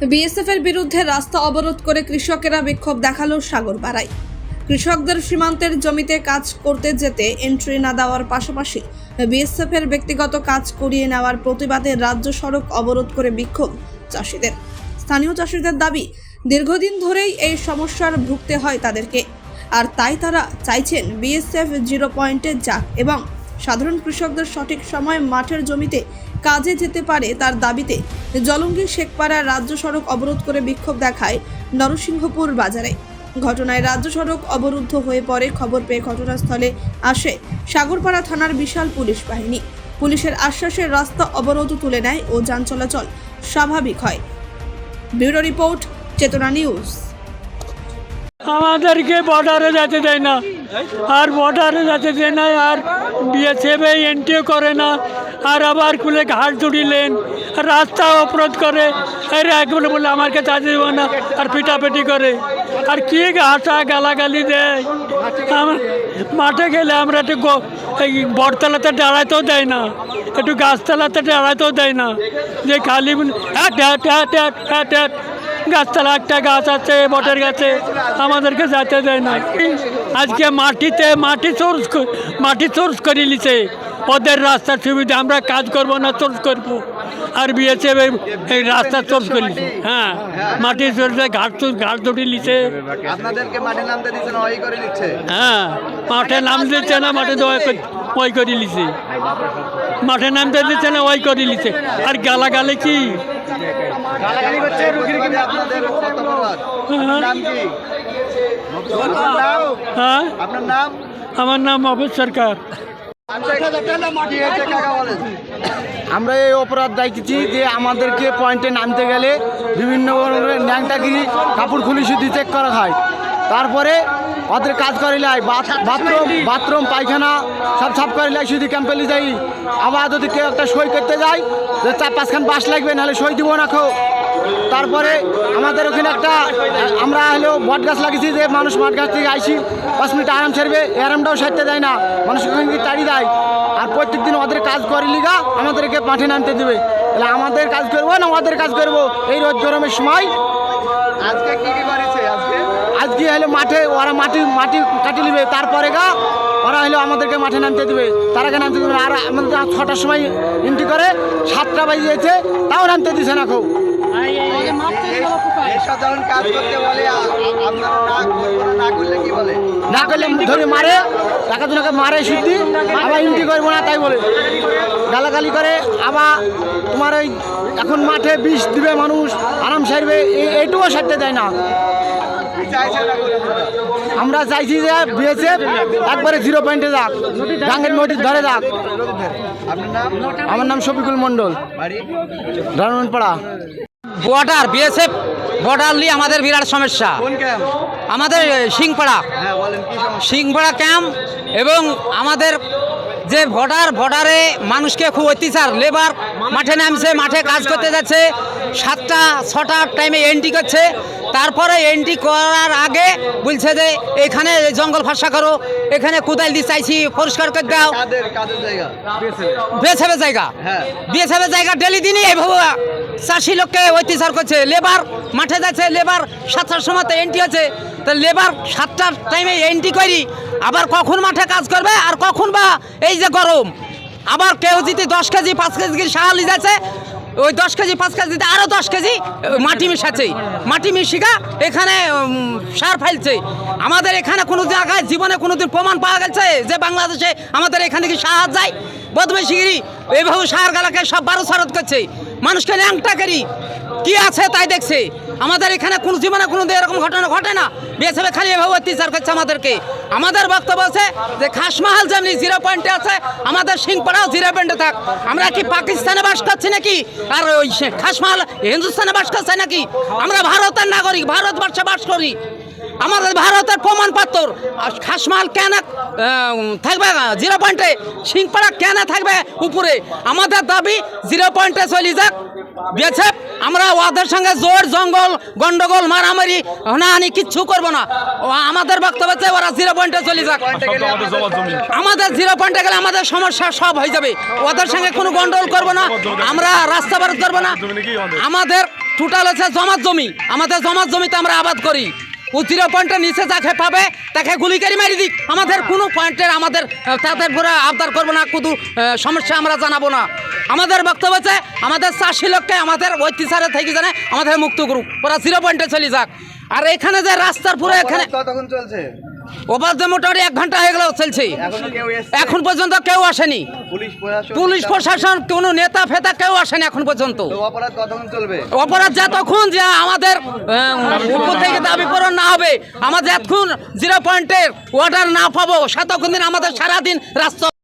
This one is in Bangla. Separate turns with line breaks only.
বিএসএফের বিরুদ্ধে রাস্তা অবরোধ করে কৃষকেরা বিক্ষোভ দেখালো সাগরপাড়ায়। কৃষকদের সীমান্তের জমিতে কাজ করতে যেতে এন্ট্রি না দেওয়ার পাশাপাশি বিএসএফের ব্যক্তিগত কাজ করিয়ে নেওয়ার প্রতিবাদে রাজ্য সড়ক অবরোধ করে বিক্ষোভ চাষিদের। স্থানীয় চাষিদের দাবি, দীর্ঘদিন ধরেই এই সমস্যার ভুগতে হয় তাদেরকে, আর তাই তারা চাইছেন বিএসএফ 0 পয়েন্টে যাক এবং সাধারণ কৃষকদের সঠিক সময় মাঠের জমিতে কাজে যেতে পারে। তার দাবিতে জলঙ্গি শেখপাড়া রাজ্য সড়ক অবরোধ করে বিক্ষোভ দেখায় নরসিংহপুর বাজারে। ঘটনায় রাজ্য সড়ক অবরুদ্ধ হয়ে পড়ে। খবর পেয়ে ঘটনাস্থলে আসে সাগরপাড়া থানার বিশাল পুলিশ বাহিনী। পুলিশের আশ্বাসে রাস্তা অবরোধ তুলে নেয় ও যান চলাচল স্বাভাবিক হয়। ব্যুরো রিপোর্ট, চেতনা নিউজ।
আমাদেরকে বর্ডারে যেতে দেয় না, আর বর্ডারে যেতে দেয় না, আর বিএসএফ এন্ট্রিও করে না, আর আবার খুলে ঘাট জুড়িলেন, রাস্তা অবরোধ করে, আর একবারে বলে আমার কাছে আসতে দেবো না, আর পিটাপিটি করে, আর কি হাসা গালাগালি দেয়। মাঠে গেলে আমরা একটু এই বটতলাতে দাঁড়াতেও দেয় না, একটু গাছতলাতে দাঁড়াতেও দেয় না, যে খালি গাছতলা একটা গাছ আছে বটের গাছে, আমাদেরকে যেতে দেয় না। আজকে মাটি সোর্স করে নিছে ওদের রাস্তার সুবিধা, আমরা কাজ করব না, সোর্স করব, আর বিএসএফ এই রাস্তা সোর্স করে নিছে। হ্যাঁ, মাটি সোর্সে ঘাট দুটি নিছে।
আপনাদেরকে মাঠে নামতে দিচ্ছে না, ওই করে নিচ্ছে।
হ্যাঁ, মাঠে নাম দিচ্ছে না, মাঠে ওই করে নিছে, মাঠে নামতে দিচ্ছে না, ওই করে নিছে। আর গালাগালি কি
গালাগালি করছে আপনাদের কত বড়? নাম কি?
হ্যাঁ,
আপনার নাম?
আমার নাম অফিস সরকার।
আমরা এই অপরাধ দেখেছি যে আমাদেরকে পয়েন্টে নামতে গেলে বিভিন্ন ন্যাংটাগিরি কাপড় খুলি শুধু চেক করা হয়, তারপরে ওদের কাজ করিলাই বাথরুম পায়খানা সব সাফ করিলাই শুধু ক্যাম্পেলি যাই। আবার যদি কেউ একটা সই করতে যায় যে 4-5খান বাস লাগবে, নাহলে সই দিব না খো। তারপরে আমাদের ওখানে আমরা হলো বট গাছ লাগিয়েছি, যে মানুষ বট গাছ থেকে আইসি 5 মিনিট আরাম ছাড়বে, আরামটাও সারতে দেয় না, মানুষ ওখানে তাড়ি দেয়। আর প্রত্যেক দিন ওদের কাজ করে লিগা আমাদেরকে মাঠে নামতে দেবে, তাহলে আমাদের কাজ করবো না ওদের কাজ করবো এই রোদ গরমের সময়।
আজকে কি করেছে?
আজকে হলো মাঠে ওরা মাটি কাটি নেবে, তারপরে ওরা হলো আমাদেরকে মাঠে নামতে দেবে, তার আগে নামতে দেবে না। আর আমাদের 6টার সময় এন্ট্রি করে, 7টা বাজে যেতে তাও নামতে দিছে না খুব।
সাধারণ কাজ করতে বলে, আপনারা না করলে কি বলে?
না করলে ধরে মারে, টাকা মারে শুদ্ধি, আবার এন্ট্রি করবো না তাই বলে গালাগালি করে। আবার তোমার ওই এখন মাঠে বিষ দিবে, মানুষ আরাম সারবে, এইটুকু সারতে দেয় না। আমরা চাইছি যে বিএসএফ একবারে 0 পয়েন্টে যাক, গাঙ্গের নোটিশ ধরে যাক। আমার নাম শফিকুল মণ্ডল, ধর্মপাড়া।
বর্ডার বিএসএফ বর্ডার নিয়ে আমাদের বিরাট সমস্যা। আমাদের সিংপাড়া সিংপাড়া ক্যাম্প, এবং আমাদের যে বর্ডারে মানুষকে খুব অত্যাচার, লেবার মাঠে নামছে, মাঠে কাজ করতে যাচ্ছে, 7টা-6টার টাইমে এন্ট্রি করছে, তারপরে এন্ট্রি করার আগে বলছে যে এখানে জঙ্গল ফাঁসা করো, এখানে কোদাল দিয়ে চাইছি পরিষ্কার করে দাও। বিএসএফের জায়গা ডেলি দিনই এইভাবে চাষি লোককে অত্যাচার করছে। লেবার মাঠে যাচ্ছে, লেবার 7টার সময় এন্ট্রি আছে, তা লেবার 7টার টাইমে এন্ট্রি করি, আবার কখন মাঠে কাজ করবে, আর কখন বা এই যে গরম, আবার কেউ যদি 10 কেজি 5 কেজি সাহালি যাচ্ছে, ওই 10 কেজি 5 কেজিতে আরও 10 কেজি মাটি মিশাচ্ছে, মাটি মিশিকা এখানে সার ফেলছে। আমাদের এখানে কোনো জায়গায় জীবনে কোনোদিন প্রমাণ পাওয়া গেছে যে বাংলাদেশে আমাদের এখান থেকে সাহায্য যায়? বদমাইশিগিরি এইভাবে সার গালাকে সব 12 সারত করছে, মানুষকে ল্যাংটা করি কি আছে তাই দেখছে। আমাদের এখানে কোনো জীবনে কোনো এরকম ঘটনা ঘটে না। বিএসএফ খালি এভাবে অত্যাচার করছে আমাদেরকে। আমাদের বক্তব্য আছে যে খাসমাহাল যেমনি 0 পয়েন্টে আছে, আমাদের সিংপাড়াও 0 পয়েন্টে থাক। আমরা কি পাকিস্তানে বাস করছি নাকি, আর ওই খাসমাহাল হিন্দুস্তানে বাস করছে নাকি? আমরা ভারতের নাগরিক, ভারতবর্ষে বাস করি, আমাদের ভারতের প্রমাণপত্র। খাসমাহাল কেন থাকবে 0 পয়েন্টে, সিংপাড়া কেন থাকবে উপরে? আমাদের দাবি 0 পয়েন্টে চলে যাক বিএসএফ। আমরা ওদের সঙ্গে জোর জঙ্গল গন্ডগোল মারামারি হানাহানি কিচ্ছু করবো না। আমাদের বক্তব্য হচ্ছে ওরা 0 পয়েন্টে চলে যাক। আমাদের 0 পয়েন্টে গেলে আমাদের সমস্যা সব হয়ে যাবে। ওদের সঙ্গে কোনো গন্ডগোল করবো না, আমরা রাস্তা অবরোধ করবো না। আমাদের টোটাল হচ্ছে জমাত জমি, আমাদের জমাত জমিতে আমরা আবাদ করি। ও 0 পয়েন্টের নিচে যাকে পাবে তাকে গুলি করে মারি দিক, আমাদের কোনো পয়েন্টের আমাদের তাদের পুরো আবদার করবো না, কোনো সমস্যা আমরা জানাবো না। আমাদের বক্তব্য হচ্ছে আমাদের চাষি লোককে আমাদের অত্যাচারে থেকে জানে আমাদের মুক্ত করুক, ওরা 0 পয়েন্টে চলে যাক। আর এখানে যে রাস্তার পুরো এখানে
কতক্ষণ চলছে?
ওভার যে মোটামুটি 1 ঘন্টা হয়ে গেল চলছে,
এখনো কেউ এসছে?
এখন পর্যন্ত কেউ আসেনি। পুলিশ প্রশাসন কোনো নেতা ফেতা কেউ আসেনি এখন পর্যন্ত।
তো অপরাধ কতক্ষণ চলবে?
অপরাধ যতক্ষণ যে আমাদের উপর থেকে দাবি পূরণ না হবে, আমাদের যতক্ষণ 0 পয়েন্টের অর্ডার না পাবো ততক্ষণ দিন আমাদের সারাদিন রাস্তা